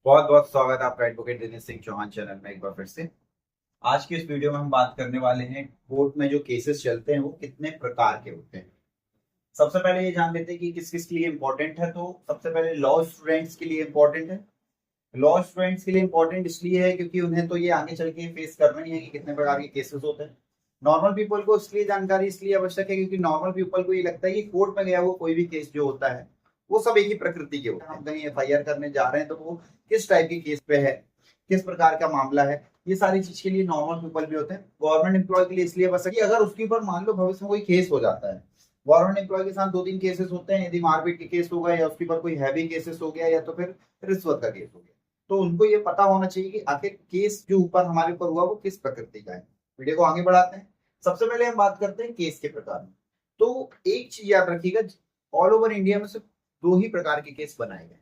बहुत बहुत स्वागत है आपका एडवोकेट दिनेश सिंह चौहान चैनल में एक बार फिर से। आज की इस वीडियो में हम बात करने वाले हैं कोर्ट में जो केसेस चलते हैं वो कितने प्रकार के होते हैं। सबसे पहले ये जान लेते हैं कि किस किस के लिए इंपॉर्टेंट है। तो सबसे पहले लॉ स्टूडेंट्स के लिए इंपॉर्टेंट है। लॉ स्टूडेंट्स के लिए इंपॉर्टेंट इसलिए है क्योंकि उन्हें तो ये आगे चल के फेस करना ही है कि कितने प्रकार के केसेस होते हैं। नॉर्मल पीपल को इसलिए जानकारी इसलिए आवश्यक है क्योंकि नॉर्मल पीपल को ये लगता है कि कोर्ट में गया हुआ कोई भी केस जो होता है वो सब एक ही प्रकृति के होते हैं। हम कहीं एफआईआर करने जा रहे हैं तो वो किस टाइप के केस पे है, किस प्रकार का मामला है, ये सारी चीज के लिए नॉर्मल पीपल भी होते हैं। गवर्नमेंट एम्प्लॉय के लिए इसलिए बस कि अगर उसके ऊपर मान लो भविष्य में कोई केस हो जाता है, गवर्नमेंट एम्प्लॉय के साथ दो तीन केसेस होते हैं, यदि मारपीट के केस हो गए या उसके ऊपर कोई हैवी केसेस हो गया या तो फिर रिश्वत का केस हो गया, तो उनको ये पता होना चाहिए कि आखिर केस जो ऊपर हमारे ऊपर हुआ वो किस प्रकृति का है। वीडियो को आगे बढ़ाते हैं। सबसे पहले हम बात करते हैं केस के प्रकार में। तो एक चीज याद रखिएगा, ऑल ओवर इंडिया में सिर्फ दो ही प्रकार के केस बनाए गए।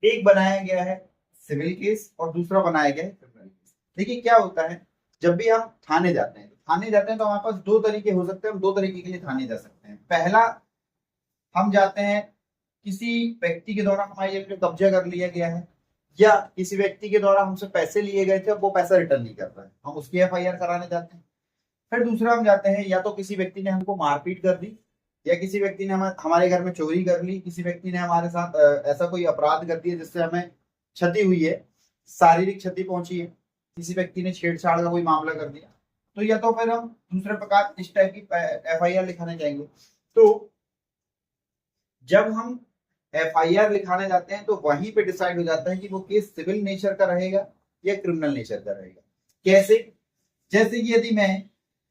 एक बनाया गया है सिविल केस और दूसरा बनाया गया है क्रिमिनल केस। देखिए क्या होता है, जब भी हम थाने जाते हैं तो हमारे पास दो तरीके हो सकते हैं, हम दो तरीके के लिए थाने जा सकते हैं। पहला, हम जाते हैं किसी व्यक्ति के द्वारा हमारी जमीन पे कब्जा कर लिया गया है या किसी व्यक्ति के द्वारा हमसे पैसे लिए गए थे, अब वो पैसा रिटर्न नहीं कर रहा है, हम उसकी एफआईआर कराने जाते हैं। फिर दूसरा हम जाते हैं, या तो किसी व्यक्ति ने हमको मारपीट कर दी या किसी व्यक्ति ने हमारे घर में चोरी कर ली, किसी व्यक्ति ने हमारे साथ ऐसा कोई अपराध कर दिया जिससे हमें क्षति हुई है, शारीरिक क्षति पहुंची है, किसी व्यक्ति ने छेड़छाड़ का कोई मामला कर दिया, तो या तो फिर हम दूसरे प्रकार इस टाइप की एफआईआर लिखाने जाएंगे। तो जब हम एफआईआर लिखाने जाते हैं तो वहीं पे डिसाइड हो जाता है कि वो केस सिविल नेचर का रहेगा या क्रिमिनल नेचर का रहेगा। कैसे? जैसे कि यदि मैं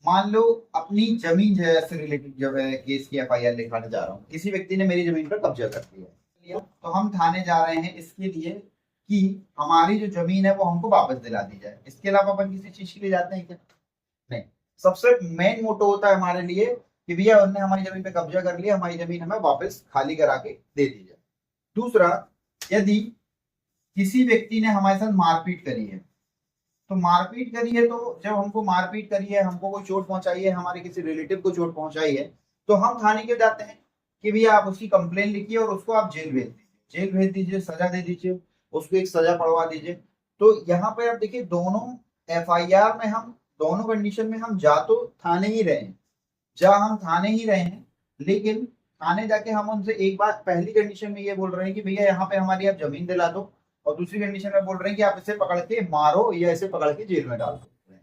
मान लो अपनी जमीन से रिलेटेड जब है केस की एफआईआर लिखाने जा रहा हूँ, किसी व्यक्ति ने मेरी जमीन पर कब्जा कर लिया, तो हम थाने जा रहे हैं इसके लिए कि हमारी जो जमीन है वो हमको वापस दिला दी जाए। इसके अलावा अपन किसी चीज के लिए जाते हैं क्या? नहीं। सबसे मेन मोटो होता है हमारे लिए कि भैया उन्होंने हमारी जमीन पे कब्जा कर लिया, हमारी जमीन हमें वापस खाली करा के दे दी जाए। दूसरा, यदि किसी व्यक्ति ने हमारे साथ मारपीट करी है, तो मारपीट करी है तो जब हमको मारपीट करी है, हमको कोई चोट पहुंचाई है, हमारे किसी रिलेटिव को चोट पहुंचाई है, तो हम थाने के जाते हैं कि भैया आप उसकी कंप्लेन लिखिए और उसको आप जेल भेज दीजिए, जेल भेज दीजिए, सजा दे दीजिए, उसको एक सजा पड़वा दीजिए। तो यहाँ पे आप देखिए दोनों एफआईआर में हम दोनों कंडीशन में हम जा तो थाने ही रहे हैं, जा हम थाने ही रहे हैं, लेकिन थाने जाके हम उनसे एक बार पहली कंडीशन में ये बोल रहे हैं कि भैया यहाँ पे हमारी आप जमीन दिला दो, और दूसरी कंडीशन में बोल रहे हैं कि आप इसे पकड़ के मारो या इसे पकड़ के जेल में डाल दो।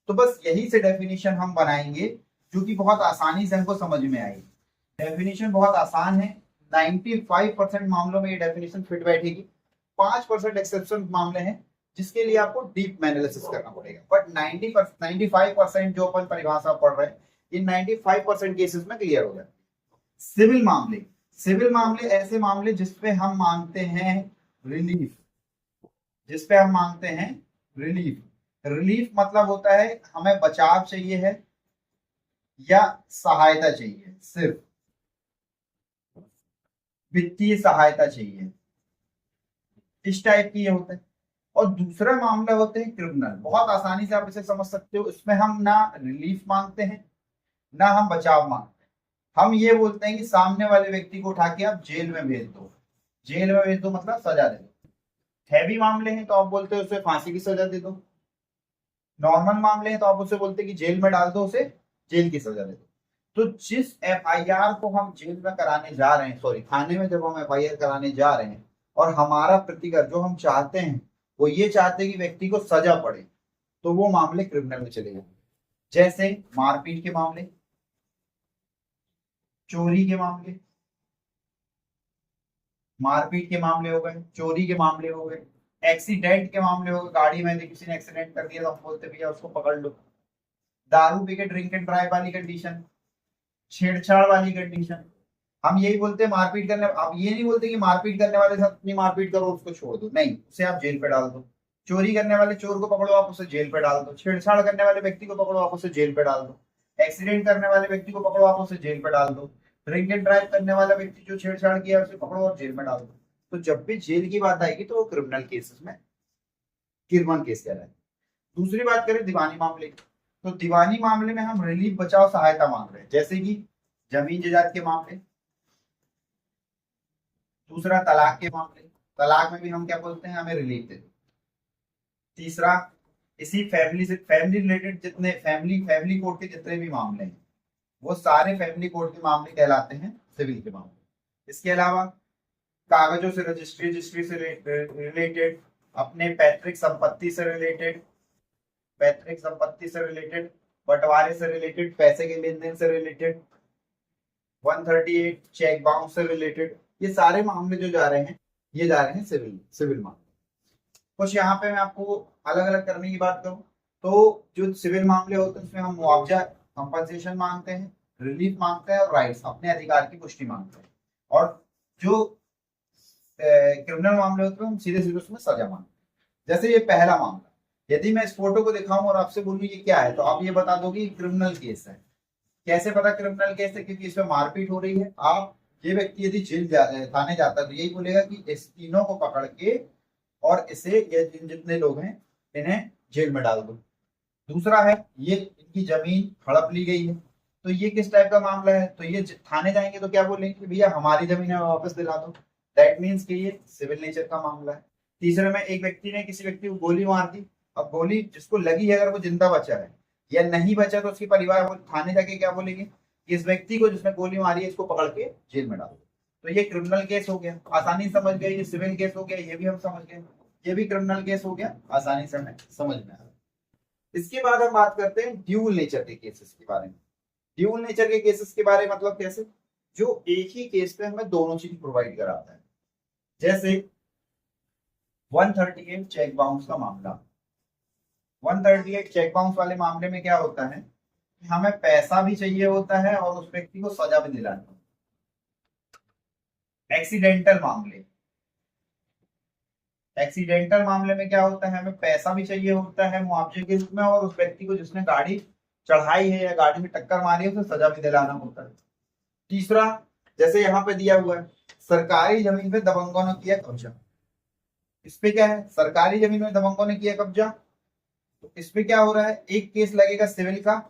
तो बस यही से डेफिनेशन हम बनाएंगे जो कि बहुत आसानी से हमको समझ में आएगी। डेफिनेशन बहुत आसान है, 95% मामलों में ये डेफिनेशन फिट बैठेगी। 5% एक्सेप्शन मामले हैं जिसके लिए आपको डीप एनालिसिस करना पड़ेगा, बट 95% जो अपन परिभाषा पढ़ रहे हैं इन 95% केसेस में क्लियर हो जाए। सिविल मामले, सिविल मामले ऐसे मामले जिसपे हम मांगते हैं रिलीफ, जिसपे हम मांगते हैं रिलीफ। रिलीफ मतलब होता है हमें बचाव चाहिए है या सहायता चाहिए, सिर्फ वित्तीय सहायता चाहिए, इस टाइप की ये होता है। और दूसरा मामला होते हैं क्रिमिनल, बहुत आसानी से आप इसे समझ सकते हो। इसमें हम ना रिलीफ मांगते हैं ना हम बचाव मांगते हैं, हम ये बोलते हैं कि सामने वाले व्यक्ति को उठा के आप जेल में भेज दो। जेल में भेज दो मतलब सजा दे दो। हैवी मामले हैं तो आप बोलते हो उसे फांसी की सजा दे दो, नॉर्मल मामले हैं तो आप उसे बोलते हैं कि जेल में डाल दो, उसे जेल की सजा दे दो। तो जिस एफआईआर को हम जेल में कराने जा रहे हैं, सॉरी थाने में जब हम एफआईआर कराने जा रहे हैं और हमारा प्रतिकर जो हम चाहते हैं वो ये चाहते हैं कि व्यक्ति को सजा पड़े, तो वो मामले क्रिमिनल में चले जाएंगे। जैसे मारपीट के मामले, चोरी के मामले, मारपीट के मामले हो गए, चोरी के मामले हो गए, एक्सीडेंट के मामले हो गए, गाड़ी में यदि किसी ने एक्सीडेंट कर दिया तो हम बोलते भैया उसको पकड़ लो। दारू पी के ड्रिंक एंड ड्राइव वाली कंडीशन, छेड़छाड़ वाली कंडीशन, हम यही बोलते हैं मारपीट करने, आप ये नहीं बोलते कि मारपीट करने वाले साथ अपनी मारपीट करो उसको छोड़ दो, नहीं, उसे आप जेल पे डाल दो। चोरी करने वाले चोर को पकड़ो आप उसे जेल पे डाल दो, छेड़छाड़ करने वाले व्यक्ति को पकड़ो आप उसे जेल पे डाल दो, एक्सीडेंट करने वाले व्यक्ति को पकड़ो आप उसे जेल पे डाल दो, ड्रिंक एंड ड्राइव करने वाला व्यक्ति जो छेड़छाड़ किया उसे पकड़ो और जेल में डाल दो। तो जब भी जेल की बात आएगी तो वो क्रिमिनल केसेस में किरमन केस कह रहा है। दूसरी बात करें दीवानी मामले की, तो दीवानी मामले में हम रिलीफ बचाव सहायता मांग रहे हैं, जैसे कि जमीन जायदाद के मामले, दूसरा तलाक के मामले, तलाक में भी हम क्या बोलते हैं, हमें रिलीफ दे दो। तीसरा, इसी फैमिली से फैमिली रिलेटेड जितने फैमिली कोर्ट के जितने भी मामले हैं वो सारे फैमिली कोर्ट के मामले कहलाते हैं सिविल के मामले। इसके अलावा कागजों से रजिस्ट्री से रिलेटेड, अपने पैतृक संपत्ति से रिलेटेड, बंटवारे से रिलेटेड, पैसे के लेन देन से रिलेटेड, 138 चेक बाउंस से रिलेटेड, ये सारे मामले जो जा रहे हैं ये जा रहे हैं सिविल मामले। कुछ यहाँ पे मैं आपको अलग अलग करने की बात करूं तो जो सिविल मामले होते हैं उसमें हम मुआवजा कंपनसेशन मांगते हैं, रिलीफ मांगते हैं और राइट्स अपने अधिकार की पुष्टि मांगते हैं। और जो क्रिमिनल मामले होते हैं हम सीधे सीधे उसमें सजा मांगते हैं। जैसे ये पहला मामला, यदि मैं इस फोटो को दिखाऊं और आपसे बोलूं ये क्या है, तो आप ये बता दोगे क्रिमिनल केस है। कैसे पता क्रिमिनल केस है? क्योंकि इसमें मारपीट हो रही है। आप ये व्यक्ति यदि थाने जाता है तो यही बोलेगा कि इस तीनों को पकड़ के और इसे ये जितने लोग हैं इन्हें जेल में डाल दो। दूसरा है ये इनकी जमीन हड़प ली गई है, तो ये किस टाइप का मामला है? तो ये थाने जाएंगे तो क्या बोलेंगे कि भैया हमारी जमीन है वापस दिला दो। दैट मीन्स कि ये सिविल नेचर का मामला है। तीसरे में एक व्यक्ति ने किसी व्यक्ति को गोली मार दी, अब गोली जिसको लगी है अगर वो जिंदा बचा है या नहीं बचा तो उसके परिवार वो थाने जाके क्या बोलेंगे, इस व्यक्ति को जिसने गोली मारी है इसको पकड़ के जेल में डाल दो। तो ये क्रिमिनल केस हो गया, आसानी समझ गए। ये सिविल केस हो गया, ये भी हम समझ गए। ये भी क्रिमिनल केस हो गया, आसानी से हमें समझ में आ रहा है। इसके बाद हम बात करते हैं ड्यूल नेचर के केसेस के बारे में। ड्यूल नेचर के केसेस के बारे में मतलब कैसे? जो एक ही केस पे हमें दोनों चीज प्रोवाइड कराता है। जैसे 138 चेक बाउंस का मामला। 138 चेक बाउंस वाले मामले में क्या होता है कि हमें पैसा भी चाहिए होता है और उस व्यक्ति को सजा भी दिलानी। एक्सीडेंटल मामले में क्या होता है, हमें पैसा भी चाहिए होता है मुआवजे के रूप में और उस व्यक्ति को जिसने गाड़ी चढ़ाई है या गाड़ी में टक्कर मारी है उसे सजा भी दिलाना होता है। तीसरा, जैसे यहाँ पे दिया हुआ है सरकारी जमीन पे दबंगों ने किया कब्जा। इस पे क्या है, सरकारी जमीन में दबंगों ने किया कब्जा, तो इस पे क्या हो रहा है, एक केस लगेगा सिविल का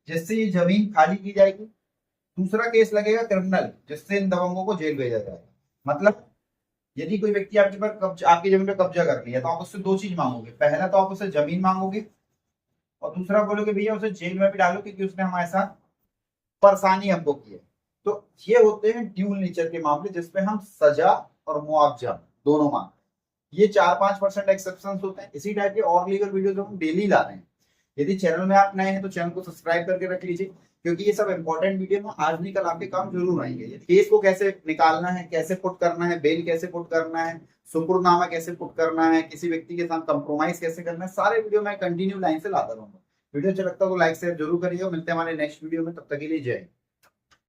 जिससे ये जमीन खाली की जाएगी। दूसरा केस लगेगा क्रिमिनल जिससे इन दबंगों को जेल भेजा जाएगा। मतलब यदि कोई व्यक्ति आपके पर आपकी जमीन पर कब्जा कर लिया तो आप उससे दो चीज मांगोगे। पहला तो आप उससे जमीन मांगोगे और दूसरा बोलोगे भैया उसे जेल में भी डालो क्योंकि उसने हमारे साथ परेशानी हमको की है। तो ये होते हैं ड्यूल नेचर के मामले जिसपे हम सजा और मुआवजा दोनों मांगते हैं। ये 4-5% एक्सेप्शन होते हैं। इसी टाइप के और लीगल वीडियो हम डेली ला रहे हैं। यदि चैनल में आप नए हैं तो चैनल को सब्सक्राइब करके रख लीजिए क्योंकि ये सब इंपॉर्टेंट वीडियो में आज नहीं कल आपके काम जरूर आएंगे। केस को कैसे निकालना है, कैसे पुट करना है, बेल कैसे पुट करना है, सुपुर्दनामा कैसे पुट करना है, किसी व्यक्ति के साथ कंप्रोमाइज कैसे करना है, सारे वीडियो मैं कंटिन्यू लाइन से लाता रहूंगा। वीडियो अच्छा लगता है तो लाइक शेयर जरूर करिए। मिलते हैं हमारे नेक्स्ट वीडियो में, तब तक के लिए जय।